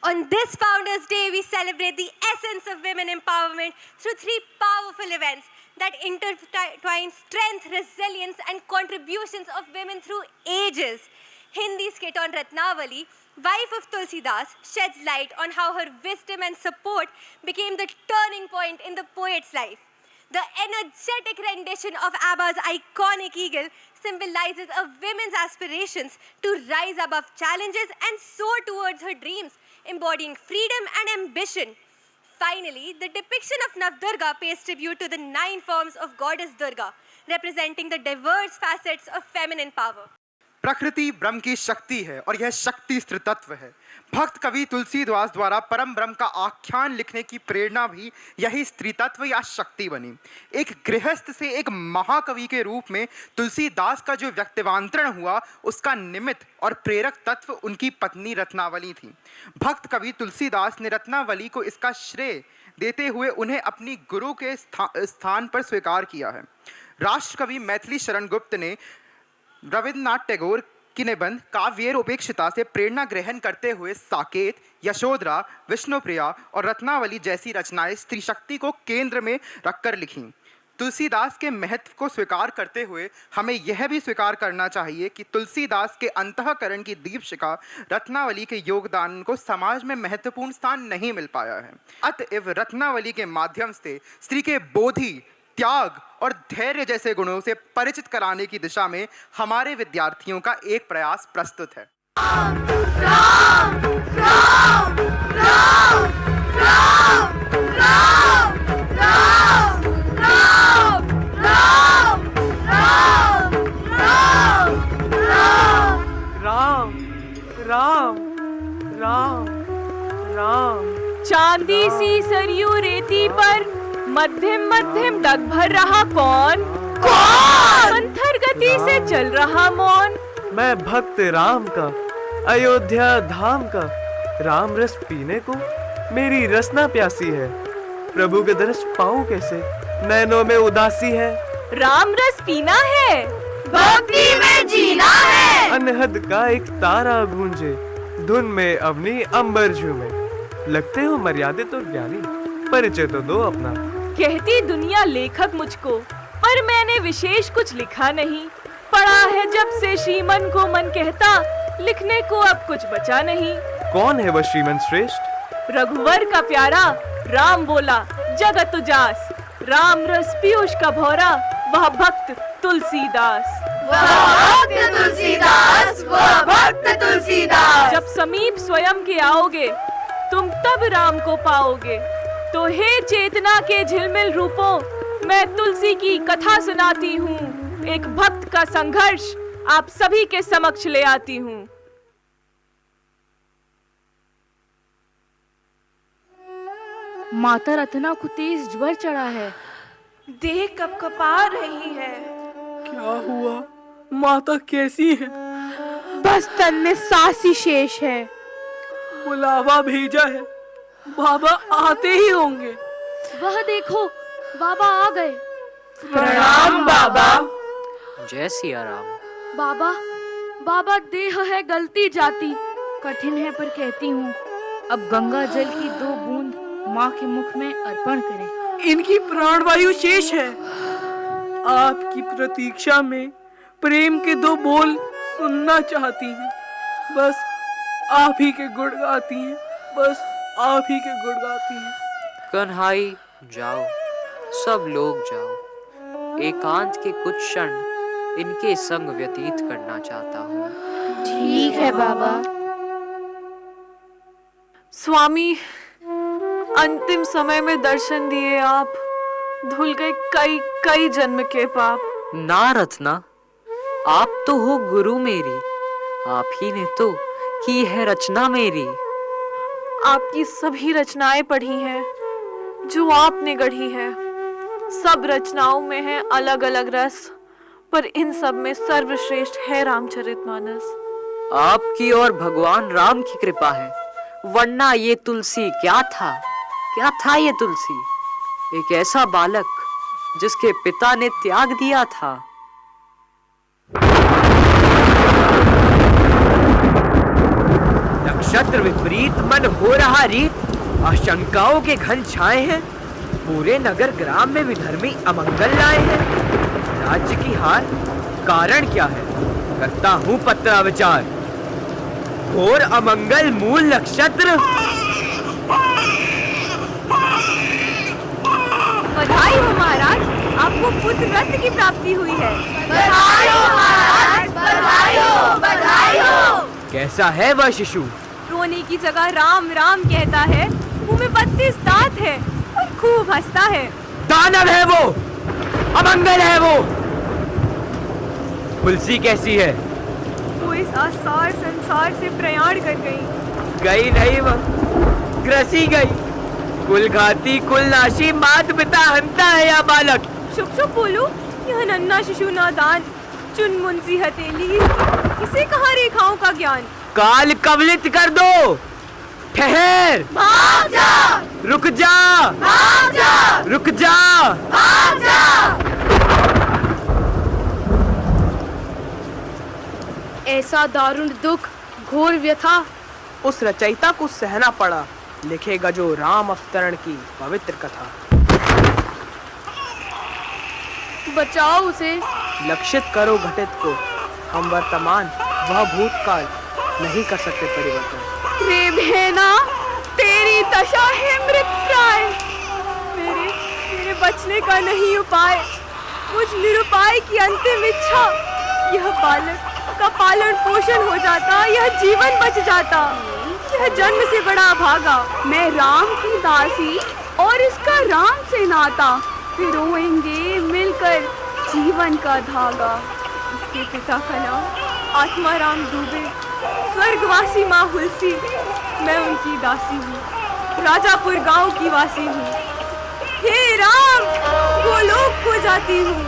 On this Founders Day, we celebrate the essence of women empowerment through three powerful events that intertwine strength, resilience, and contributions of women through ages. Hindi skit on Ratnavali, wife of Tulsidas, sheds light on how her wisdom and support became the turning point in the poet's life. The energetic rendition of ABBA's iconic Eagle symbolizes a woman's aspirations to rise above challenges and soar towards her dreams, embodying freedom and ambition. Finally, the depiction of Navdurga pays tribute to the 9 forms of goddess Durga, representing the diverse facets of feminine power. प्रकृति ब्रह्म की शक्ति है और यह शक्ति स्त्री तत्व है। भक्त कवि तुलसीदास द्वारा परम ब्रह्म का आख्यान लिखने की प्रेरणा भी यही स्त्री तत्व या शक्ति बनी। एक गृहस्थ से एक महाकवि के रूप में तुलसीदास का जो व्यक्तिवांतरण हुआ, उसका निमित्त और प्रेरक तत्व उनकी पत्नी रत्नावली थी। भक्त कवि तुलसीदास ने रत्नावली को इसका श्रेय देते हुए उन्हें अपनी गुरु के स्थान पर स्वीकार किया है। राष्ट्रकवि मैथिली शरण गुप्त ने रविन्द्रनाथ टैगोर की निबंध काव्येर उपेक्षिता से प्रेरणा ग्रहण करते हुए साकेत, यशोधरा, विष्णुप्रिया और रत्नावली जैसी रचनाएं स्त्री शक्ति को केंद्र में रखकर लिखीं। तुलसीदास के महत्व को स्वीकार करते हुए हमें यह भी स्वीकार करना चाहिए कि तुलसीदास के अंतःकरण की दीपशिखा रत्नावली के योगदान को समाज में महत्वपूर्ण स्थान नहीं मिल पाया है। अतएव रत्नावली के माध्यम से स्त्री के बोधि, त्याग और धैर्य जैसे गुणों से परिचित कराने की दिशा में हमारे विद्यार्थियों का एक प्रयास प्रस्तुत है। राम, राम, राम, राम, राम, राम, राम, राम, राम, राम, राम, राम, राम। चांदी सी सरयू रेती पर मध्यम मध्यम डग भर रहा कौन? मंथर गति से चल रहा मौन। मैं भक्त राम का, अयोध्या धाम का, राम रस पीने को मेरी रसना प्यासी है। प्रभु के दर्श पाऊं कैसे, नैनों में उदासी है। राम रस पीना है, भक्ति में जीना है। अनहद का एक तारा गूंजे, धुन में अवनी अंबर झूमे। लगते हो मर्यादित और ज्ञानी, परिचय तो दो अपना। कहती दुनिया लेखक मुझको, पर मैंने विशेष कुछ लिखा नहीं। पढ़ा है जब से श्रीमन को मन कहता, लिखने को अब कुछ बचा नहीं। कौन है वह श्रीमन श्रेष्ठ? रघुवर का प्यारा, राम बोला जगत उजास। राम रस पीयूष का भौरा, वह भक्त तुलसीदास। वह भक्त तुलसीदास, वह भक्त तुलसीदास। जब समीप स्वयं के आओगे, तुम तब राम को पाओगे। तो हे चेतना के झिलमिल रूपों, मैं तुलसी की कथा सुनाती हूँ। एक भक्त का संघर्ष आप सभी के समक्ष ले आती हूँ। माता रत्ना को तेज ज्वर चढ़ा है, देह कपकपा रही है। क्या हुआ? माता कैसी है? बस तन में सांस ही शेष है। बुलावा भेजा है, बाबा आते ही होंगे। वह देखो, बाबा आ गए। प्रणाम बाबा। जय सिया राम। बाबा, बाबा देह है गलती जाती, कठिन है पर कहती हूँ, अब गंगा जल की 2 बूंद माँ के मुख में अर्पण करें। इनकी प्राणवायु शेष है। आपकी प्रतीक्षा में प्रेम के 2 बोल सुनना चाहती हैं। बस आप ही के गुण गाती हैं, बस आप ही के गुण गाती हैं। कन्हाई जाओ, सब लोग जाओ। एकांत के कुछ क्षण इनके संग व्यतीत करना चाहता हूँ। ठीक है बाबा। स्वामी, अंतिम समय में दर्शन दिए आप, धुल गए कई कई जन्म के पाप। ना रत्ना, आप तो हो गुरु मेरी, आप ही ने तो की है रचना मेरी। आपकी सभी रचनाएं पढ़ी हैं जो आपने गढ़ी है। सब रचनाओं में है अलग अलग रस, पर इन सब में सर्वश्रेष्ठ है रामचरितमानस। आपकी और भगवान राम की कृपा है, वरना ये तुलसी क्या था? क्या था ये तुलसी? एक ऐसा बालक जिसके पिता ने त्याग दिया था। नक्षत्र विपरीत, मन हो रहा रीत, आशंकाओं के घन छाए हैं, पूरे नगर ग्राम में विधर्मी अमंगल लाए हैं। राज्य की हार कारण क्या है? करता हूँ पत्राविचार। घोर अमंगल मूल नक्षत्र। बधाई हो महाराज, आपको पुत्र रत्न की प्राप्ति हुई है। बधाई हो महाराज, बधाई हो, बधाई हो। कैसा है वह शिशु? रोने की जगह राम राम कहता है, मुंह में 32 दांत है और खूब हंसता है। दानव है वो, अमंगल है वो। तुलसी कैसी है? वो इस आसार संसार से प्रयाण कर गई। गई नहीं, वह ग्रसी गई। कुल घाती, कुल नाशी, मात पिता हंता है यह बालक। शुभ शुभ बोलो, यह नन्हा शिशु नादान, चुनमुन सी हथेली, इसे कहाँ रेखाओं का ज्ञान। काल कवलित कर दो। ठहर, भाग जा, रुक जा, भाग जा, रुक जा। भाग जा। ऐसा दारुण दुख, घोर व्यथा उस रचयिता को सहना पड़ा, लिखेगा जो राम अवतरण की पवित्र कथा। बचाओ उसे। लक्षित करो घटित को, हम वर्तमान वह भूतकाल नहीं कर सकते परिवर्तन। रे भेना, तेरी दशा है मृतप्राय। मेरे बचने का नहीं उपाय, मुझ निरुपाय की अंतिम इच्छा। यह बालक का पालन पोषण हो जाता, यह जीवन बच जाता। यह जन्म से बड़ा भागा। मैं राम की दासी और इसका राम से नाता, पिरोएंगे मिलकर जीवन का धागा। इसके पिता का नाम आत्माराम दुबे, स्वर्गवासी माँ हुलसी। मैं उनकी दासी हूँ, राजापुर गांव की वासी हूँ। हे राम, गोलोक को जाती हूँ।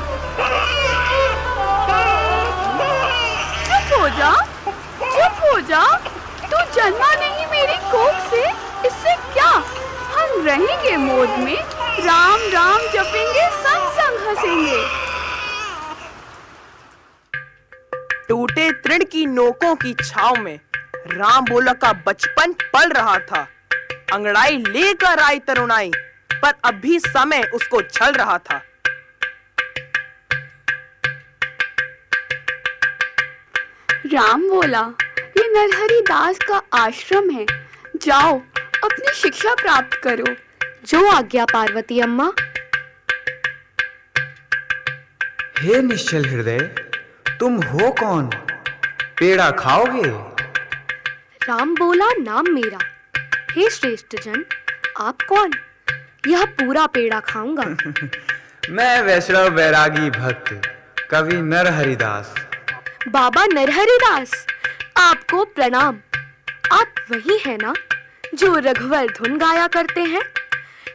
चुप हो जा, चुप हो जा। तू जन्मा नहीं मेरी कोख से, इससे क्या? हम रहेंगे मोद में, राम राम जपेंगे, संग संग हंसेंगे। टूटे तृण की नोकों की छाव में राम बोला का बचपन पल रहा था। अंगड़ाई लेकर आई तरुणाई, पर अभी समय उसको छल रहा था। राम बोला, ये नरहरि दास का आश्रम है, जाओ अपनी शिक्षा प्राप्त करो। जो आज्ञा पार्वती अम्मा। हे निश्चल हृदय, तुम हो कौन? पेड़ा खाओगे? राम बोला, नाम मेरा। हे श्रेष्ठ जन, आप कौन? यह पूरा पेड़ा खाऊंगा। मैं वैष्णव वैरागी भक्त कवि नरहरिदास। बाबा नरहरिदास, आपको प्रणाम। आप वही है ना जो रघुवर धुन गाया करते हैं,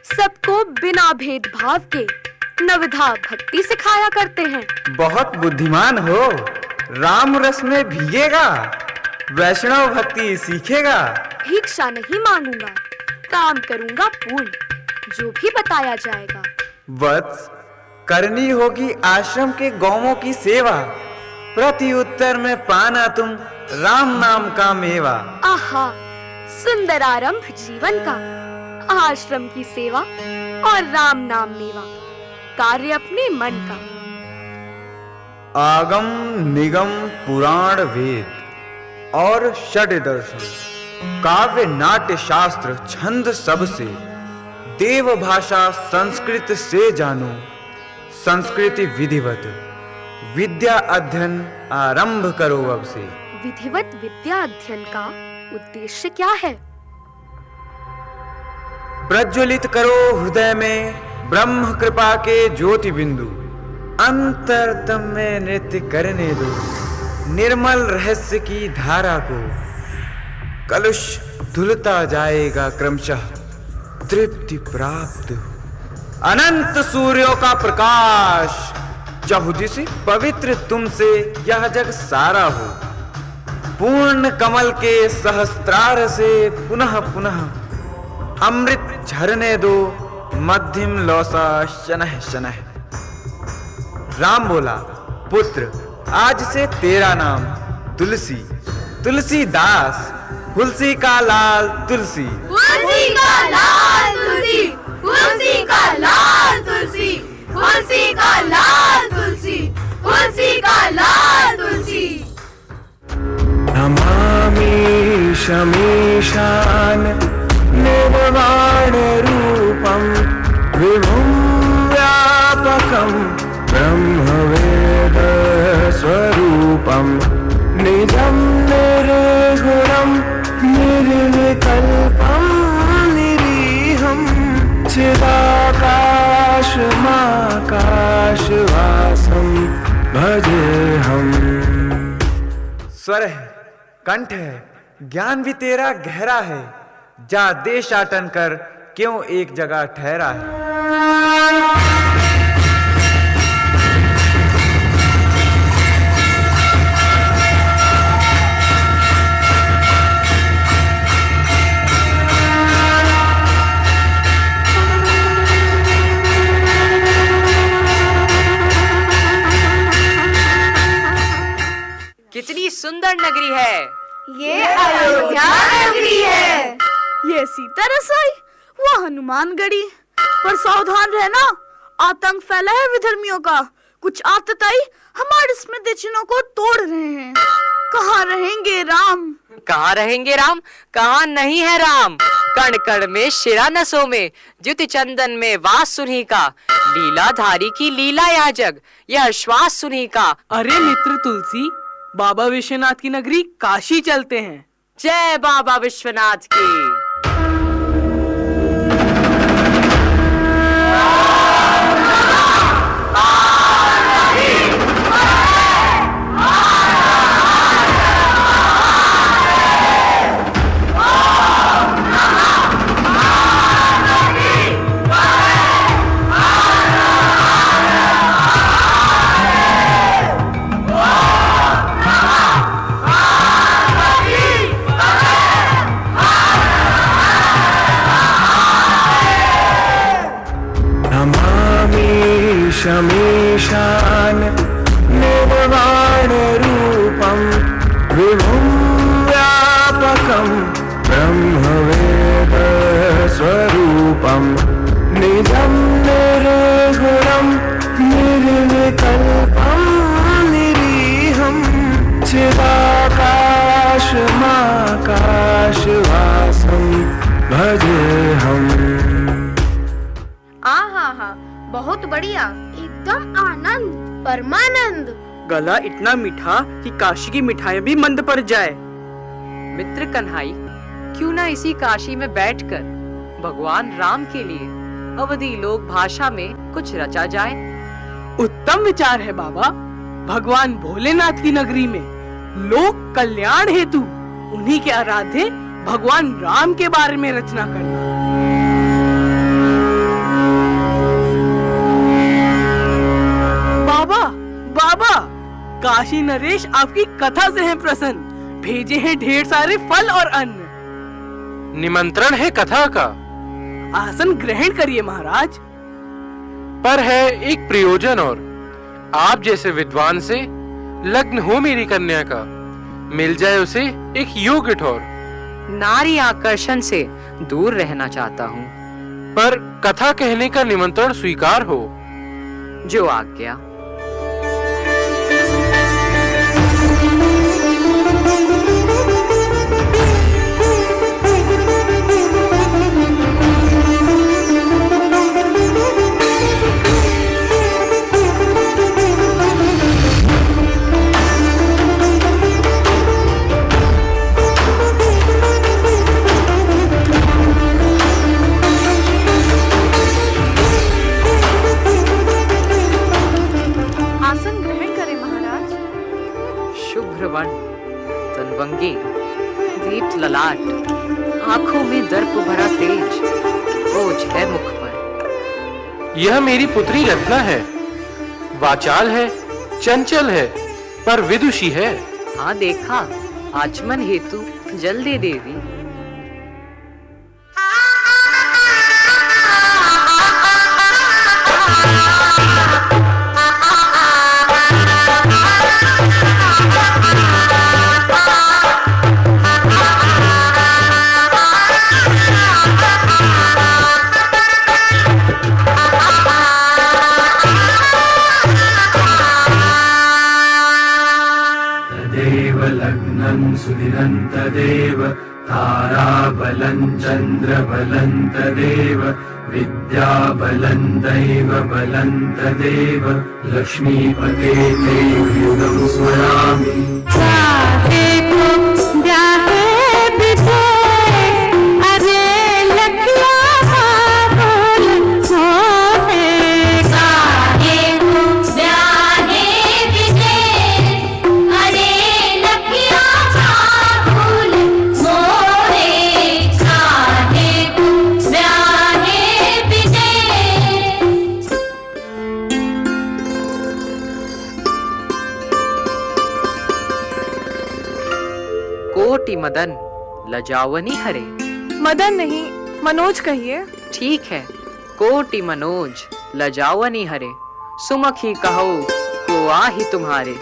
सबको बिना भेदभाव के नवधा भक्ति सिखाया करते हैं। बहुत बुद्धिमान हो। राम रस में भीगेगा, वैष्णव भक्ति सीखेगा। भिक्षा नहीं मांगूंगा, काम करूंगा पूर्ण, जो भी बताया जाएगा। वत्स, करनी होगी आश्रम के गौओं की सेवा, प्रति उत्तर में पाना तुम राम नाम का मेवा। आहा, सुंदर आरंभ जीवन का, आश्रम की सेवा और राम नाम मेवा, कार्य अपने मन का। आगम निगम पुराण वेद और षड दर्शन, काव्य नाट्य शास्त्र छंद सबसे, देव भाषा संस्कृत से जानो, संस्कृति विधिवत विद्या अध्ययन आरंभ करो अब से। विधिवत विद्या अध्ययन का उद्देश्य क्या है? प्रज्वलित करो हृदय में ब्रह्म कृपा के ज्योति बिंदु, अंतरतम में नृत्य करने दो निर्मल रहस्य की धारा को। कलुष धुलता जाएगा क्रमशः, तृप्ति प्राप्त हो। अनंत सूर्यों का प्रकाश चहुदिश पवित्र तुमसे यह जग सारा हो। पूर्ण कमल के सहस्त्रार से पुनः पुनः अमृत झरने दो, मध्यम लौसा शनह शनह। राम बोला, पुत्र आज से तेरा नाम तुलसी, तुलसीदास, तुलसी का लाल तुलसी, तुलसी का लाल तुलसी, तुलसी का लाल तुलसी, तुलसी का लाल तुलसी, तुलसी का लाल तुलसी। नमामि शमीशान निर्वाण रूपम विभुं व्यापकं ब्रह्मवेद स्वरूपम निजं निर्गुणं निर्विकल्पं निरीहं चिदाकाशमाकाशवासं भजेऽहम्। स्वर है, कंठ है, ज्ञान भी तेरा गहरा है, जा देशाटन कर क्यों एक जगह ठहरा है। कितनी सुंदर नगरी है ये अयोध्या नगरी है। ये सीता रसोई, वो हनुमानगढ़ी। पर सावधान रहना, आतंक फैला है विधर्मियों का। कुछ आतताई हमारे स्मृति चिन्हों को तोड़ रहे हैं। कहाँ रहेंगे राम? कहाँ रहेंगे राम? कहाँ नहीं है राम? कण कण में शिरा नसों में द्युति चंदन में वास सुन्ही का, लीलाधारी की लीला यह जग, यह श्वास सुन्ही का। अरे मित्र तुलसी, बाबा विश्वनाथ की नगरी काशी चलते हैं। जय बाबा विश्वनाथ की। शमीशान निर्वाण रूपम विभुं व्यापकं ब्रह्मवेद स्वरूपम निजं निर्गुणं निर्विकल्पं निरीहं चिदाकाशमाकाशवासं भजेऽहम्। बहुत बढ़िया, एकदम आनंद, परमानंद। गला इतना मीठा कि काशी की मिठाई भी मंद पड़ जाए। मित्र कन्हाई, क्यों ना इसी काशी में बैठकर भगवान राम के लिए अवधी लोक भाषा में कुछ रचा जाए। उत्तम विचार है बाबा। भगवान भोलेनाथ की नगरी में लोक कल्याण हेतु उन्हीं के आराध्य भगवान राम के बारे में रचना करना। बाबा, काशी नरेश आपकी कथा से हैं प्रसन्न। भेजे हैं ढेर सारे फल और अन्न। निमंत्रण है कथा का। आसन ग्रहण करिए महाराज। पर है एक प्रयोजन और, आप जैसे विद्वान से लग्न हो मेरी कन्या का, मिल जाए उसे एक योग्य ठौर। नारी आकर्षण से दूर रहना चाहता हूँ, पर कथा कहने का निमंत्रण स्वीकार हो। जो आज्ञा। तनवंगी, दीप्त ललाट, आंखों में दर्प भरा तेज, ओज है मुख पर। यह मेरी पुत्री रत्ना है, वाचाल है, चंचल है, पर विदुषी है। हाँ देखा, आचमन हेतु जल दे देवी। तदेव ताराबलं चन्द्रबलं तदेव विद्याबलं दैवबलं तदेव लक्ष्मीपते ते युगं स्मरामि कोटि मदन लजावनी हरे। मदन नहीं, मनोज कहिए। ठीक है, कोटि मनोज लजावनी हरे। सुमखी कहो को आहि तुम्हारे,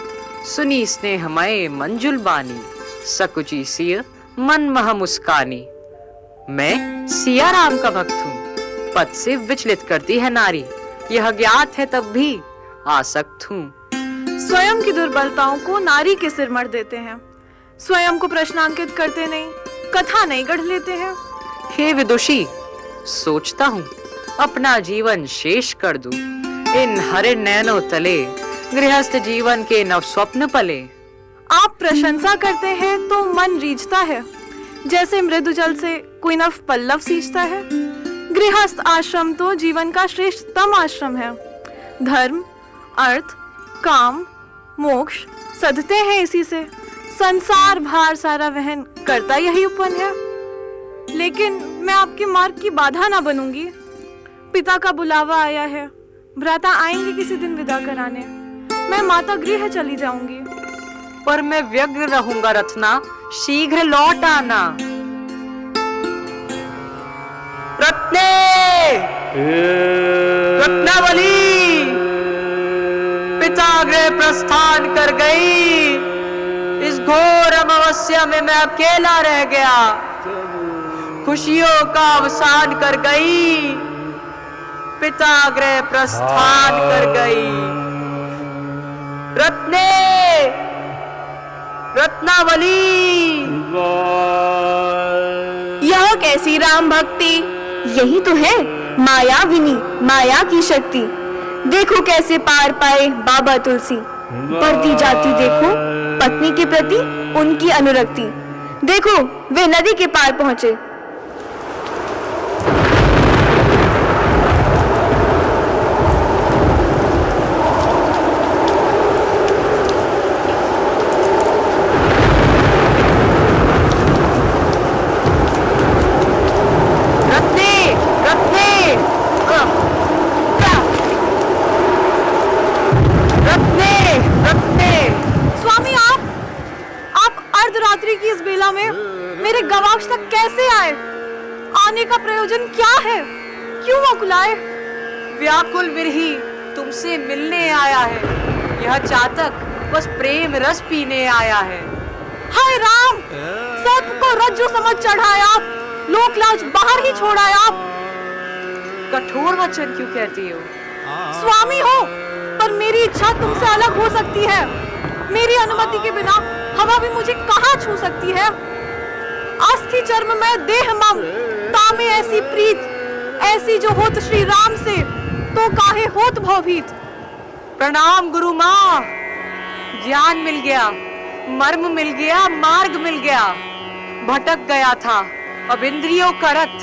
सुनी स्नेहमय मंजुल बानी, सकुची सिय मन मह मुस्कानी। मैं सिया राम का भक्त हूँ, पद से विचलित करती है नारी, यह ज्ञात है तब भी आसक्त हूँ। स्वयं की दुर्बलताओं को नारी के सिर मढ़ देते हैं, स्वयं को प्रश्नांकित करते नहीं, कथा नहीं गढ़ लेते हैं। हे विदुषी, सोचता हूँ अपना जीवन शेष कर दूं, इन हरे नैनों तले गृहस्थ जीवन के नव स्वप्न पले। आप प्रशंसा करते हैं तो मन रीझता है, जैसे मृदु जल से कोई नव पल्लव सींचता है। गृहस्थ आश्रम तो जीवन का श्रेष्ठतम आश्रम है। धर्म, अर्थ, काम, मोक्ष सधते हैं इसी से। संसार भार सारा वहन करता यही उपवन है। लेकिन मैं आपके मार्ग की बाधा ना बनूंगी। पिता का बुलावा आया है, भ्राता आएंगे किसी दिन विदा कराने, मैं माता गृह चली जाऊंगी। पर मैं व्यग्र रहूंगा रत्ना, शीघ्र लौट आना। रत्ने, रत्नावली पिता गृह प्रस्थान कर गई। इस घोर अमावस्या में मैं अकेला रह गया, खुशियों का अवसान कर गई। पिता गृह प्रस्थान कर गई। रत्ने, रत्नावली। यह कैसी राम भक्ति, यही तो है मायाविनी, माया की शक्ति। देखो कैसे पार पाए बाबा तुलसी। बढ़ती जाती देखो पत्नी के प्रति उनकी अनुरक्ति। देखो वे नदी के पार पहुंचे। की इस बेला में मेरे गवाक्ष तक कैसे आए? आने का प्रयोजन क्या है? क्यों अकुलाए? व्याकुल विरही तुमसे मिलने आया है, यह चातक बस प्रेम रस पीने आया है। हाय राम, सर्प को रज्जु समझ चढ़ाया, लोक लाज बाहर ही छोड़ाया। कठोर वचन क्यों कहती हो? स्वामी हो, पर मेरी इच्छा तुमसे अलग हो सकती है। मेरी अनुमति के बिना हवा भी मुझे कहाँ छू सकती है? अस्थि चर्म में देह मम, तामे ऐसी प्रीत, ऐसी जो होत श्री राम से, तो काहे होत भवभीत। प्रणाम गुरु माँ, ज्ञान मिल गया, मर्म मिल गया, मार्ग मिल गया। भटक गया था, अब इंद्रियों का रथ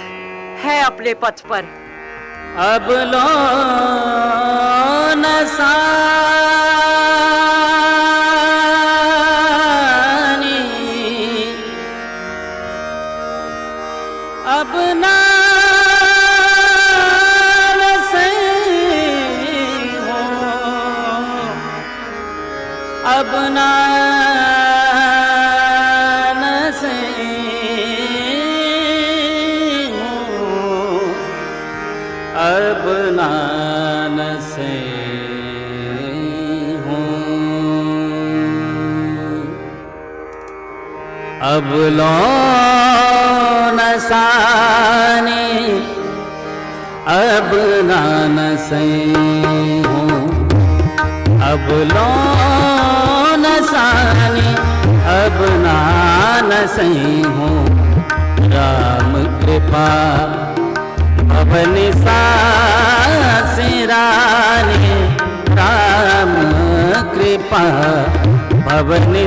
है अपने पथ पर। अब लो नसा अब नाम से हो, अब नाम से हो, अब नाम से हो, अब लो नसाने अब नान से हो, अब लो नसाने अब नान सही हो राम कृपा भवनि सिराने राम कृपा भवनि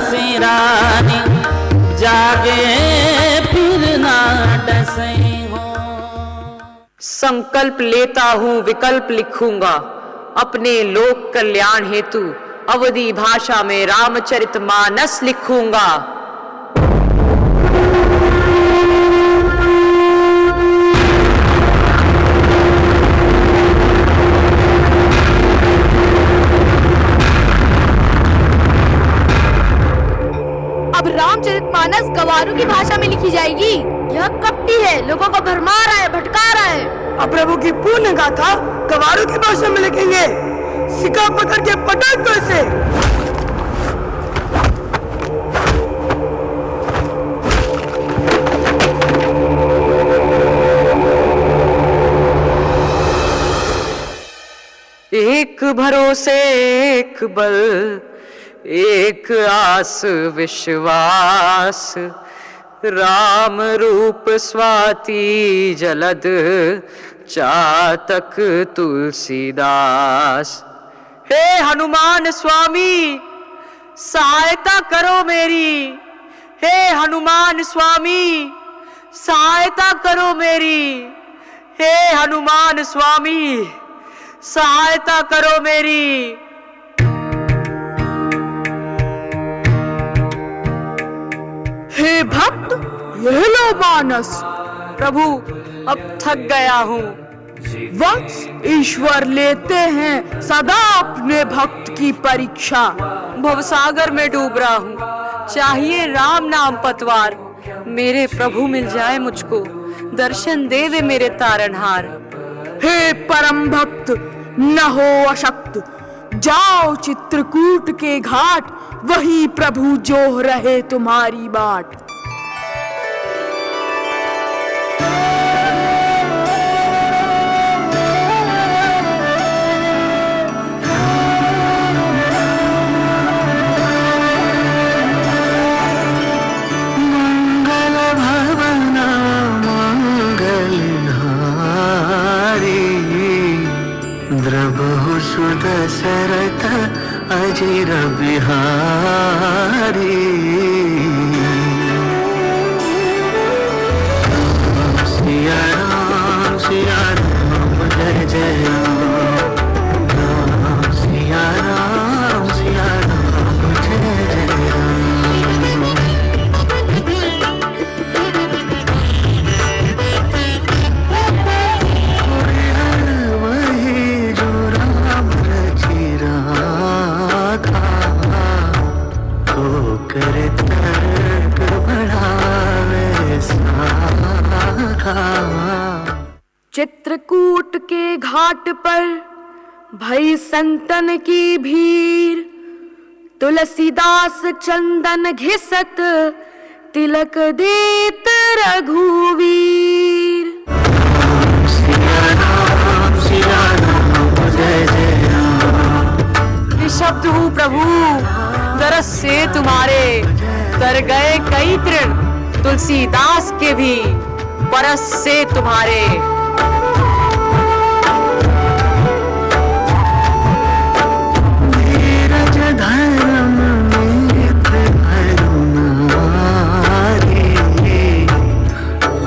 सिराने जागे फिर ना डसई हो। संकल्प लेता हूँ विकल्प लिखूंगा अपने लोक कल्याण हेतु अवधी भाषा में रामचरितमानस लिखूंगा। अब रामचरितमानस गवारों की भाषा में लिखी जाएगी। यह कपटी है, लोगों को भरमा रहा है, भटका रहा है। अब प्रभु की पूर्ण गाथा गवारों की भाषा में लिखेंगे। सिक्का पकड़ के पटक दो इसे। एक भरोसे एक बल एक आस विश्वास राम रूप स्वाति जलद चातक तुलसीदास। हे हनुमान स्वामी सहायता करो मेरी। हे हनुमान स्वामी सहायता करो मेरी। हे हनुमान स्वामी सहायता करो मेरी। हे भक्त यह लो मानस। प्रभु अब थक गया हूँ। वत्स ईश्वर लेते हैं सदा अपने भक्त की परीक्षा। भवसागर में डूब रहा हूँ चाहिए राम नाम पतवार। मेरे प्रभु मिल जाए मुझको दर्शन दे दे मेरे तारनहार। हे परम भक्त न हो अशक्त जाओ चित्रकूट के घाट वही प्रभु जोह रहे तुम्हारी बाट। मंगल भवन मंगलहारी द्रबहु सुदशरथ अजिर बिहारी। सिया राम जय जय राम सिया राम जय जय वही जो राम रचि राखा को कर तर्क बढ़ावे साखा। चित्रकूट के घाट पर भई संतन की भीड़ तुलसीदास चंदन घिसत तिलक देत रघुवीर। सिया राम जय जय राम। निशब्द हूँ प्रभु दरस से तुम्हारे तर गए कई तृण तुलसीदास के भी परस से तुम्हारे। धीरज धर्म नेत्र करुणारे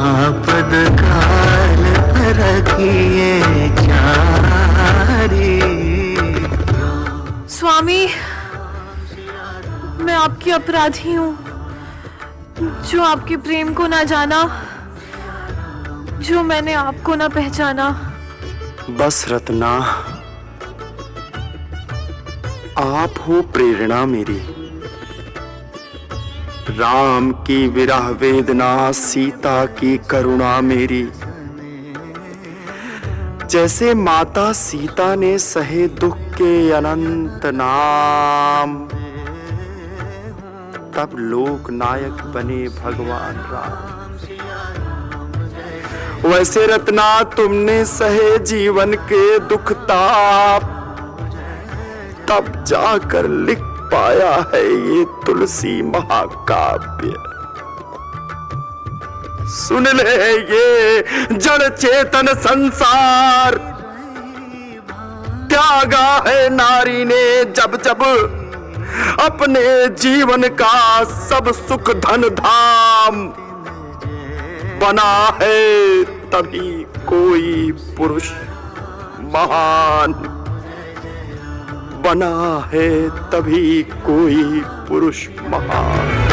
आपद काल परखिए चारे। स्वामी मैं आपकी अपराधी हूँ जो आपके प्रेम को ना जाना, जो मैंने आपको ना पहचाना। बस रत्ना आप हो प्रेरणा मेरी। राम की विरह वेदना सीता की करुणा मेरी। जैसे माता सीता ने सहे दुख के अनंत नाम तब लोक नायक बने भगवान राम। वैसे रत्ना तुमने सहे जीवन के दुख ताप तब जाकर लिख पाया है ये तुलसी महाकाव्य। सुन ले ये जड़ चेतन संसार, त्यागा है नारी ने जब जब अपने जीवन का सब सुख धन धाम। बना है तभी कोई पुरुष महान, बना है तभी कोई पुरुष महान।